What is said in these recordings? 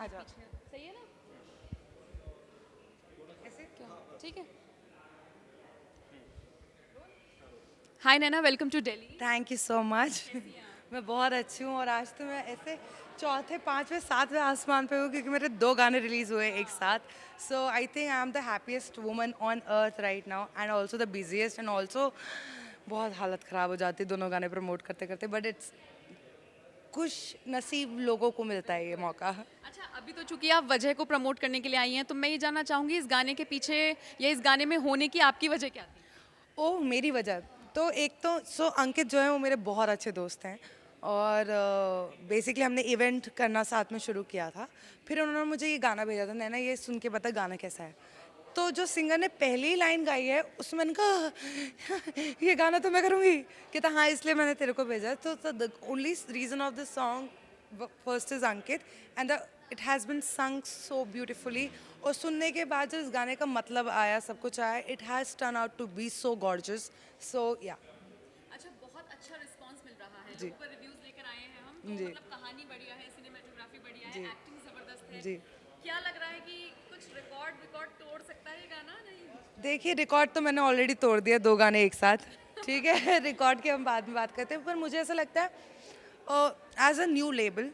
आजा। पीछे सही है ना? ऐसे क्या ठीक है? Hi Naina, welcome to Delhi. Thank you so much. कैसी हैं आप? मैं बहुत अच्छी हूँ और आज तो मैं ऐसे चौथे पांचवें सातवें आसमान पे हूँ क्योंकि मेरे 2 गाने रिलीज हुए एक साथ. So I think I am the happiest woman on earth right now and also the busiest and also बहुत हालत ख़राब हो जाती है दोनों गाने प्रमोट करते करते बट इट्स खुश नसीब लोगों को मिलता है ये मौका. अच्छा, अभी तो चूंकि आप वजह को प्रमोट करने के लिए आई हैं, तो मैं ये जानना चाहूंगी इस गाने के पीछे या इस गाने में होने की आपकी वजह क्या थी? ओह मेरी वजह तो एक तो सो अंकित जो है वो मेरे बहुत अच्छे दोस्त हैं और बेसिकली हमने इवेंट करना साथ में शुरू किया था. फिर उन्होंने मुझे ये गाना भेजा था नैना ये सुन के बता गाना कैसा है. तो जो सिंगर ने पहली लाइन गाई है उसमें मैंने कहा ये गाना तो मैं करूँगी. कहता हाँ इसलिए मैंने तेरे को भेजा. तो the only reason of the song first is Ankit and the it has been sung so beautifully. और सुनने के बाद जो इस गाने का मतलब आया सब कुछ आया it has turn out to be so gorgeous. So yeah अच्छा, बहुत अच्छा रिस्पांस मिल रहा है, जी लोगों का रिव्यूज लेकर आए हैं हम, तो जी मतलब कहानी बढ़िया है, सिनेमेटोग्राफी बढ़िया है, जी एक्टिंग जबरदस्त है। जी. क्या लग रहा है कि कुछ रिकॉर्ड रिकॉर्ड तोड़ सकता है ये गाना? नहीं? देखिए रिकॉर्ड तो मैंने ऑलरेडी तोड़ दिया 2 गाने एक साथ. ठीक है रिकॉर्ड की हम बाद में बात करते हैं पर मुझे ऐसा लगता है as a new label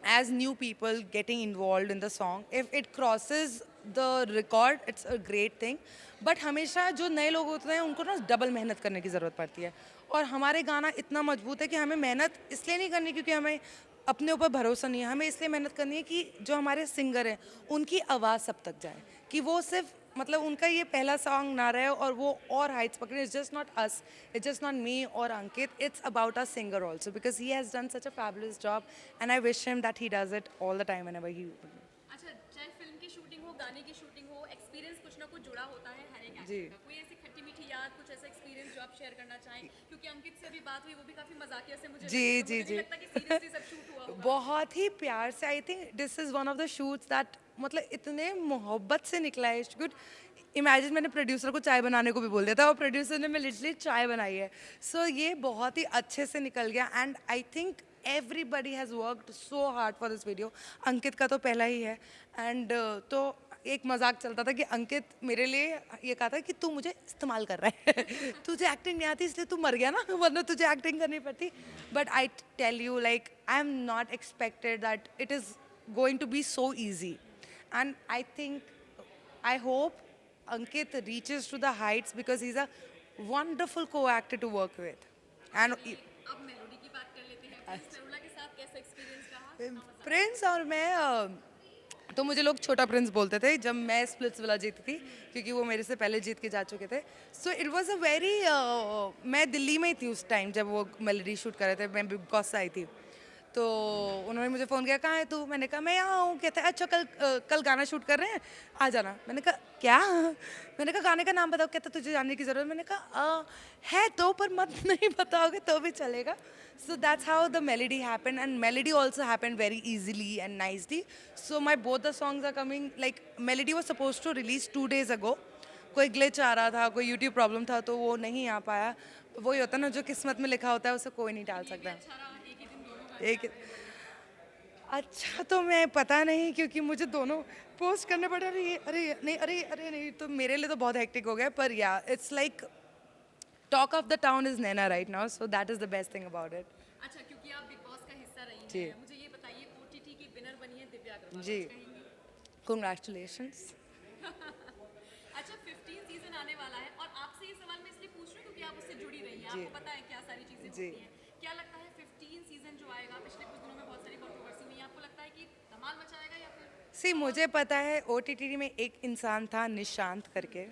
as new people getting involved in the song if it crosses the record it's a great thing but हमेशा जो नए लोग होते हैं उनको ना डबल मेहनत करने की ज़रूरत पड़ती है. और हमारे गाना इतना मजबूत है कि हमें मेहनत इसलिए नहीं करनी क्योंकि हमें अपने ऊपर भरोसा नहीं है. हमें इसलिए मेहनत करनी है कि जो हमारे सिंगर हैं उनकी आवाज़ सब तक जाए कि वो सिर्फ मतलब उनका ये पहला सॉन्ग ना रहे और वो और हाइट्स पकड़े. It's just not us, it's just not me और Ankit, it's about a singer also because he has done such a fabulous job and I wish him that he does it all the time whenever he. अच्छा, चाहे film की shooting हो, गाने की shooting हो, experience कुछ ना कुछ जुड़ा होता है हर एक जी एक्टर का। कोई ऐसी खट्टी मीठी याद, कुछ ऐसा एक्सपीरियंस जो आप शेयर करना चाहें? क्योंकि अंकित से अभी बात हुई, वो भी काफी मजाकिया से मुझे जी लगे, तो जी मुझे नहीं जी. लगता कि सीरियसली सब शूट हुआ होगा। बहुत ही प्यार से I think this is one of the shoots that मतलब इतने मोहब्बत से निकला है. गुड इमेजिन मैंने प्रोड्यूसर को चाय बनाने को भी बोल दिया था और प्रोड्यूसर ने मैं लिटरली चाय बनाई है. सो ये बहुत ही अच्छे से निकल गया and I think everybody has worked so hard for this video. Ankit का तो पहला ही है एंड तो एक मजाक चलता था कि अंकित मेरे लिए ये कहा था कि तू मुझे इस्तेमाल कर रहा है तुझे एक्टिंग नहीं आती इसलिए तू मर गया ना वरना तुझे एक्टिंग करनी पड़ती. But I tell you like I am not expected that it is going to be so easy and I think I hope Ankit reaches to the heights because he's a wonderful co-actor to work with. And चलिए, अब melody की बात कर लेते हैं। Prince Narula के साथ कैसा एक्सपीरियंस रहा? कितना मजा आया? प्रिंस और मैं तो मुझे लोग छोटा प्रिंस बोलते थे जब मैं स्प्लिट्स वाला जीती थी क्योंकि वो मेरे से पहले जीत के जा चुके थे. So it was a very मैं दिल्ली में ही थी उस टाइम जब वो मेलोडी शूट कर रहे थे. मैं बिग बॉस से आई थी तो उन्होंने मुझे फ़ोन किया कहाँ है तू. मैंने कहा मैं यहाँ हूँ. कहते हैं अच्छा कल गाना शूट कर रहे हैं आ जाना. मैंने कहा क्या. मैंने कहा गाने का नाम बताओ. कहता तुझे जानने की ज़रूरत. मैंने कहा है तो पर मत नहीं बताओगे तो भी चलेगा. So that's how the melody happened and melody also happened very easily and nicely. So my both the songs are coming like melody was supposed to release 2 days ago. कोई ग्लिच आ रहा था कोई यूट्यूब प्रॉब्लम था तो वो नहीं आ पाया. वही होता ना जो किस्मत में लिखा होता है उसे कोई नहीं टाल ये भी सकता. अच्छा रहा, एक ही दिन दोनों गाने आ एक गए, बढ़िया। अच्छा तो मैं पता नहीं क्योंकि मुझे दोनों पोस्ट करने पड़े. अरे नहीं तो मेरे लिए तो बहुत हेक्टिक हो गया पर या it's like talk of the town is Naina right now so that is the best thing about it. अच्छा, क्योंकि आप बिग बॉस का हिस्सा रही जी हैं, मुझे ये बताइए ओटीटी की विनर बनी है दिव्या अग्रवाल, जी कुछ कहेंगी? कंग्रेचुलेशंस. अच्छा, 15 सीजन आने वाला है और आपसे ये सवाल मैं इसलिए पूछ रही हूँ क्योंकि आप उससे जुड़ी रही हैं, जी आपको पता है क्या सारी चीजें जी होती हैं. क्या लगता है 15 सीजन जो आएगा, पिछले कुछ दिनों में बहुत सारी कंट्रोवर्सी हुई है, आपको लगता है कि धमाल मचाएगा या फिर? सी मुझे पता है ओटीटी में एक इंसान था निशांत करके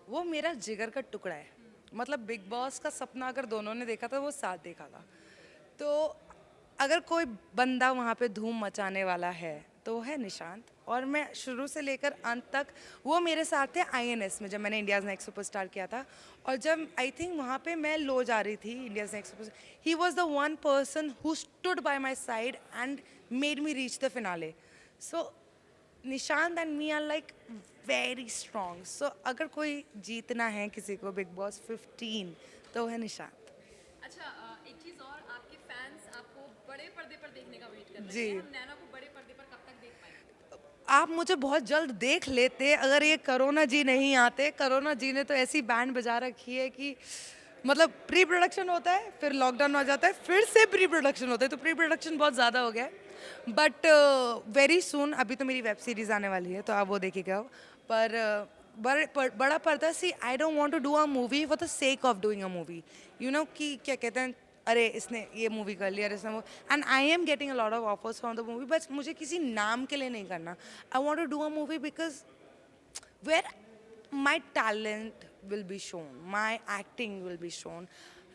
वो मेरा जिगर का टुकड़ा है. मतलब बिग बॉस का सपना अगर दोनों ने देखा था वो साथ देखा था. तो अगर कोई बंदा वहाँ पे धूम मचाने वाला है तो वो है निशांत. और मैं शुरू से लेकर अंत तक वो मेरे साथ थे आईएनएस में जब मैंने इंडियाज़ नेक्स्ट सुपरस्टार किया था. और जब आई थिंक वहाँ पे मैं लो जा रही थी India's next superstar he was the one person who stood by my side and made me reach the finale. So Nishant and me are like very strong. So अगर कोई जीतना है किसी को बिग बॉस 15 तो वो है निशांत. अच्छा, एक चीज और, आपके फैंस आपको बड़े पर्दे पर देखने का वेट कर रहे जी हैं, हम नैना को बड़े पर्दे पर कब तक देख पाएंगे? आप मुझे बहुत जल्द देख लेते अगर ये करोना जी नहीं आते। करोना जी ने तो ऐसी बैंड बजा रखी है कि मतलब प्री प्रोडक्शन होता है, फिर लॉकडाउन आ जाता है, फिर से प्री प्रोडक्शन होता है, तो प्री प्रोडक्शन बहुत ज़्यादा हो गया है। बट वेरी सून अभी तो मेरी वेब सीरीज़ आने वाली है, तो आप वो देखिएगा। पर बड़ा पर्दा see I don't want to do a movie for the sake of doing a movie, you know कि क्या कहते हैं, अरे इसने ये मूवी कर लिया, अरे इसने वो, and I am getting a lot of offers from the movie, बस मुझे किसी नाम के लिए नहीं करना। I want to do a movie because where my talent will be shown, my acting will be shown,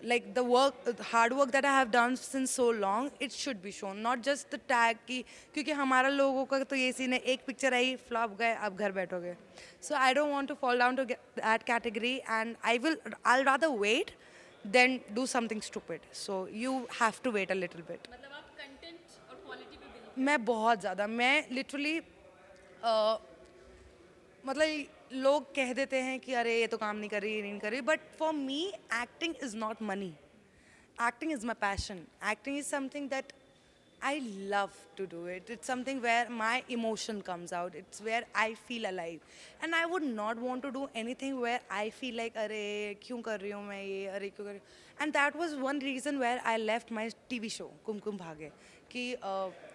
like the work, the hard work that I have done since so long, it should be shown, not just the tag कि क्योंकि हमारा लोगों का तो ये scene है, एक picture आई flop गए, अब घर बैठोगे. So I don't want to fall down to that category, and I'll rather wait than do something stupid. So you have to wait a little bit. मतलब आप कंटेंट और क्वालिटी पे बिलीव मैं बहुत ज़्यादा, मैं लिटरली मतलब लोग कह देते हैं कि अरे ये तो काम नहीं कर रही, ये नहीं कर रही, but for me acting is not money. Acting is my passion. Acting is something that I love to do it. It's something where my emotion comes out. It's where I feel alive. And I would not want to do anything where I feel like अरे क्यों कर रही हूँ मैं ये, अरे क्यों कर रही हूँ. And that was one reason where I left my TV show Kumkum Bhagya, कि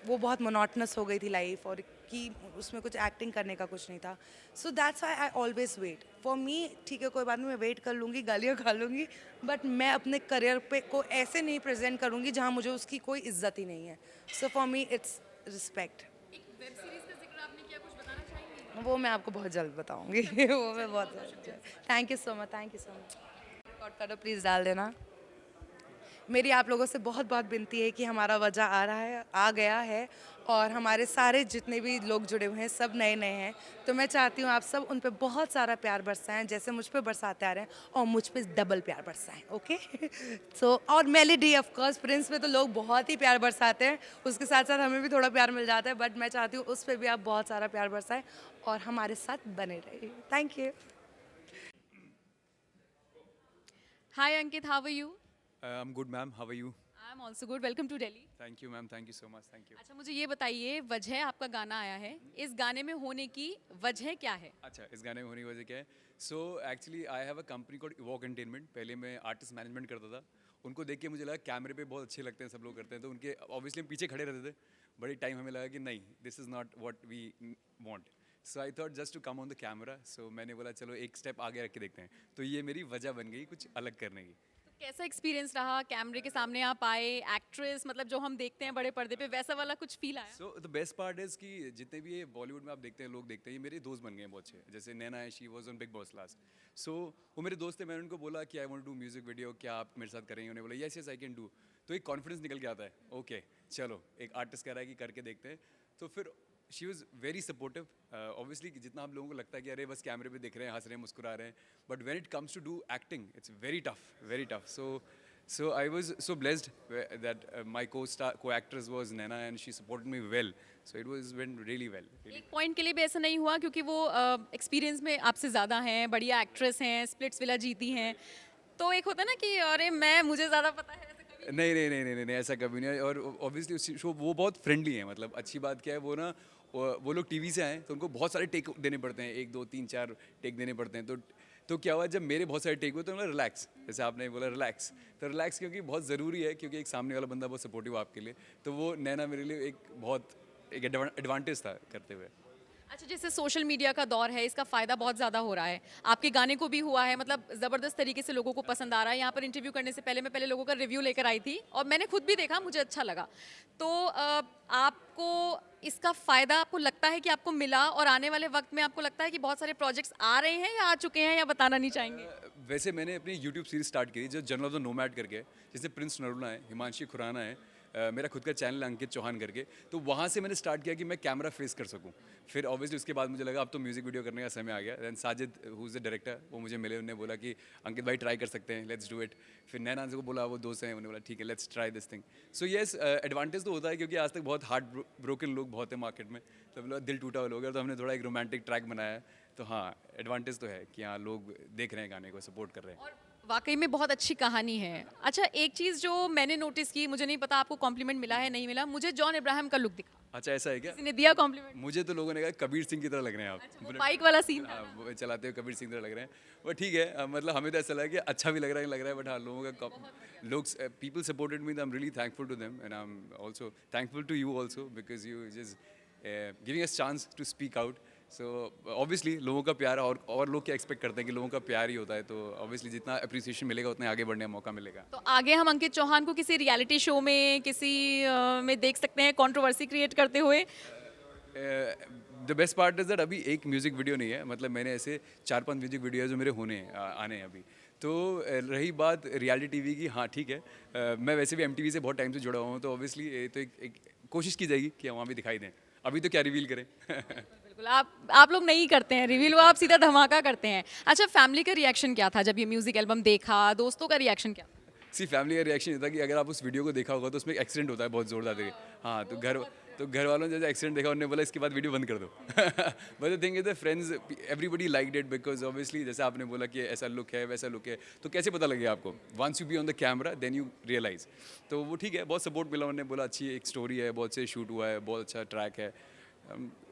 वो बहुत मोनोटनस हो गई थी लाइफ, और कि उसमें कुछ एक्टिंग करने का कुछ नहीं था. So that's why I always wait. For me ठीक है, कोई बात नहीं, मैं वेट कर लूँगी, गालियाँ खा लूँगी, बट मैं अपने करियर पे को ऐसे नहीं प्रेजेंट करूँगी जहाँ मुझे उसकी कोई इज्जत ही नहीं है. So for me it's respect. एक वेब सीरीज का जिक्र आपने किया, कुछ बताना चाहेंगे? वो मैं आपको बहुत जल्द बताऊँगी. वो मैं बहुत जल्द. Thank you so much, thank you so much. Record करो प्लीज़, डाल देना. मेरी आप लोगों से बहुत बहुत विनती है कि हमारा वजह आ गया है, और हमारे सारे जितने भी लोग जुड़े हुए हैं सब नए नए हैं, तो मैं चाहती हूँ आप सब उन पे बहुत सारा प्यार बरसाएं, जैसे मुझ पे बरसाते आ रहे हैं, और मुझ पे डबल प्यार बरसाएं. ओके. सो और मेलेडी ऑफ कोर्स, प्रिंस पे तो लोग बहुत ही प्यार बरसाते हैं, उसके साथ साथ हमें भी थोड़ा प्यार मिल जाता है, बट मैं चाहती हूँ उस पर भी आप बहुत सारा प्यार बरसाएं और हमारे साथ बने रहिए. Thank you. Hi Ankit, how are you? I'm good, ma'am. How are you? I am also good. Welcome to Delhi. Thank you, ma'am. Thank you so much. Thank you. अच्छा, मुझे ये बताइए, वजह आपका गाना आया है, इस गाने में होने की वजह क्या है? अच्छा, इस गाने में होने की वजह क्या है? So actually, I have a company called Evoke Entertainment. पहले मैं आर्टिस्ट मैनेजमेंट करता था. उनको देख के मुझे लगा कैमरे पे बहुत अच्छे लगते हैं, सब लोग करते हैं, तो उनके ऑब्वियसली हम पीछे खड़े रहते थे. बड़ी टाइम हमें लगा कि नहीं, this is not what we want. So I thought just to come on the camera. So मैंने बोला चलो एक स्टेप आगे रख के देखते हैं. तो ये मेरी वजह बन गई कुछ अलग करने की. तो कैसा एक्सपीरियंस रहा? कैमरे के सामने आप आए, एक्ट्रेस, मतलब जो हम देखते हैं बड़े पर्दे पे, वैसा वाला कुछ फील आया? So the best part is कि जितने भी ये बॉलीवुड में आप देखते हैं, लोग देखते हैं, ये मेरे दोस्त बन गए हैं बहुत अच्छे. जैसे नैना है, she was on Bigg Boss last. So वो मेरे दोस्त थे. मैंने उनको बोला कि I want to do music video, क्या आप मेरे साथ करेंगे? उन्होंने बोला yes yes I can do. तो एक कॉन्फिडेंस निकल के आता है. ओके चलो, एक आर्टिस्ट कह रहा है कि करके देखते हैं. तो फिर she was very supportive. Obviously जितना आप लोगों को लगता है कि अरे बस कैमरे पे दिख रहे हैं, हंस रहे हैं, मुस्कुरा रहे हैं, but when it comes to do acting it's very tough, very tough. So I was so blessed that my co-actress was Naina, and she supported me well. So it went really well. Really. एक point के लिए भी ऐसा नहीं हुआ क्योंकि वो experience में आपसे ज़्यादा हैं, बढ़िया एक्ट्रेस हैं, स्प्लिट्स विला जीती हैं, तो एक होता है ना कि अरे मुझे ज़्यादा पता है, ऐसा कभी? नहीं नहीं नहीं नहीं नहीं ऐसा कभी नहीं. और ऑब्वियसली उस शो वो बहुत फ्रेंडली है. मतलब अच्छी बात क्या है, वो ना वो लोग टीवी से आए तो उनको बहुत सारे टेक देने पड़ते हैं, 1 2 3 4 टेक देने पड़ते हैं. तो क्या हुआ, जब मेरे बहुत सारे टेक हुए तो उन्होंने रिलैक्स, जैसे आपने बोला रिलैक्स, तो रिलैक्स क्योंकि बहुत ज़रूरी है, क्योंकि एक सामने वाला बंदा बहुत सपोर्टिव आपके लिए. तो वो नैना मेरे लिए एक एडवांटेज था करते हुए. अच्छा, जैसे सोशल मीडिया का दौर है, इसका फ़ायदा बहुत ज़्यादा हो रहा है. आपके गाने को भी हुआ है, मतलब ज़बरदस्त तरीके से लोगों को पसंद आ रहा है. यहाँ पर इंटरव्यू करने से पहले मैं लोगों का रिव्यू लेकर आई थी और मैंने खुद भी देखा, मुझे अच्छा लगा. तो आपको इसका फ़ायदा आपको लगता है कि आपको मिला, और आने वाले वक्त में आपको लगता है कि बहुत सारे प्रोजेक्ट्स आ रहे हैं या आ चुके हैं, या बताना नहीं चाहेंगे? वैसे मैंने अपनी यूट्यूब सीरीज स्टार्ट की जो जनरल ऑफ द नोमैड करके है, जिससे प्रिंस नरूला है, हिमांशी खुराना है, मेरा खुद का चैनल है अंकित चौहान करके. तो वहाँ से मैंने स्टार्ट किया कि मैं कैमरा फेस कर सकूँ. फिर ऑब्वियसली उसके बाद मुझे लगा अब तो म्यूज़िक वीडियो करने का समय आ गया. Then Sajid who is the director, वो मुझे मिले, उन्होंने बोला कि अंकित भाई ट्राई कर सकते हैं, लेट्स डू इट. फिर नैना को बोला, वो दोस्त हैं, उन्होंने बोला ठीक है let's try this thing. So yes, advantage तो होता है क्योंकि आज तक बहुत हार्ट ब्रोकन लोग बहुत हैं मार्केट में, तो बोला दिल टूटा हुआ लोग है, तो हमने थोड़ा एक रोमांटिक ट्रैक बनाया है. तो हाँ, एडवांटेज तो है कि हाँ लोग देख रहे हैं गाने को, सपोर्ट कर रहे हैं. और वाकई में बहुत अच्छी कहानी है। अच्छा, एक चीज़ जो मैंने नोटिस की, मुझे नहीं पता आपको कॉम्प्लीमेंट मिला है नहीं मिला, मुझे जॉन इब्राहिम का लुक दिखा। अच्छा ऐसा है क्या? किसी ने दिया कॉम्प्लीमेंट? मुझे तो लोगों ने कहा कबीर सिंह की तरह लग रहे हैं आप। वो बाइक वाला सीन था। हाँ, वो चलाते हुए कबीर सिंह की तरह लग रहे हैं। बट ठीक है, मतलब हमें तो ऐसा लगा कि अच्छा भी लग रहा है बट हाँ लोगों का लोग people supported me, I am really thankful to them and I am also thankful to you also because you just giving us chance to speak out. So obviously लोगों का प्यार और लोग क्या एक्सपेक्ट करते हैं कि लोगों का प्यार ही होता है, तो ऑब्वियसली जितना अप्रिसिएशन मिलेगा उतना आगे बढ़ने का मौका मिलेगा। तो आगे हम अंकित चौहान को किसी रियलिटी शो में, किसी में देख सकते हैं कंट्रोवर्सी क्रिएट करते हुए। The best part is that अभी एक म्यूज़िक वीडियो नहीं है, मतलब मैंने ऐसे 4-5 म्यूज़िक वीडियो जो मेरे होने हैं आने हैं अभी। तो रही बात रियलिटी टीवी की, हाँ ठीक है, मैं वैसे भी एमटीवी से बहुत टाइम से जुड़ा हुआ हूँ, तो ऑब्वियसली तो एक कोशिश की जाएगी कि वहाँ भी दिखाई दें। अभी तो क्या रिवील करें। बिल्कुल, आप लोग नहीं करते हैं रिवील, वो आप सीधा धमाका करते हैं। अच्छा, फैमिली का रिएक्शन क्या था जब ये म्यूजिक एल्बम देखा? दोस्तों का रिएक्शन क्या था? सी फैमिली का रिएक्शन ये था कि अगर आप उस वीडियो को देखा होगा तो उसमें एक एक्सीडेंट होता है बहुत ज़ोरदार देखिए। हाँ, तो घर वालों ने जैसे एक्सीडेंट देखा उन्होंने बोला इसके बाद वीडियो बंद कर दो। But the thing is the friends everybody liked it because obviously जैसे आपने बोला कि ऐसा लुक है वैसा लुक है, तो कैसे पता लगेगा आपको? Once you be on the camera then you realise. तो वो ठीक है, बहुत सपोर्ट मिला, उन्होंने बोला अच्छी एक स्टोरी है, बहुत से शूट हुआ है, बहुत अच्छा ट्रैक है,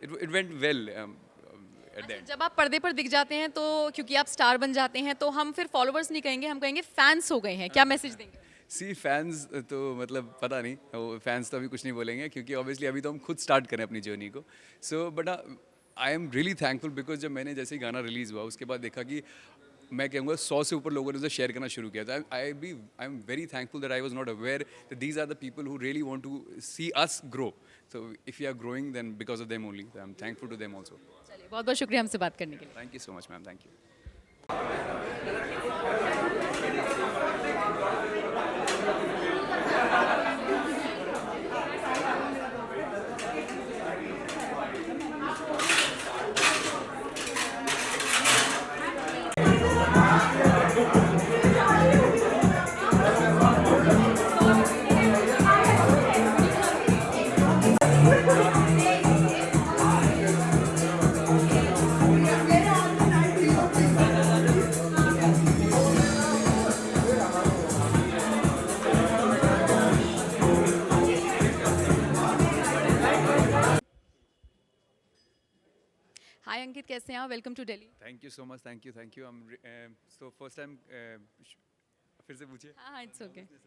it went well at the end. जब आप पर्दे पर दिख जाते हैं तो क्योंकि आप स्टार बन जाते हैं, तो हम फिर फॉलोअर्स नहीं कहेंगे, हम कहेंगे फैंस हो गए हैं, क्या मैसेज देंगे? सी फैंस तो मतलब पता नहीं, वो फैंस तो अभी कुछ नहीं बोलेंगे क्योंकि ऑब्वियसली अभी तो हम खुद स्टार्ट करें अपनी जर्नी को। So but I am really thankful because जब मैंने जैसे ही गाना रिलीज़ हुआ उसके बाद देखा कि मैं कहूँगा 100 से ऊपर लोगों ने उसे शेयर करना शुरू किया था। I am very thankful that I was not aware that these are the people who really want to see us grow. So if you are growing then because of them only, I am thankful to them also. चलिए, बहुत बहुत शुक्रिया हमसे बात करने के लिए। Thank you so much ma'am, thank you. Hi Ankit, कैसे हैं आप? Welcome to Delhi. Thank you so much, thank you. So first time फिर से पूछिए। हाँ हाँ, इट्स ओके।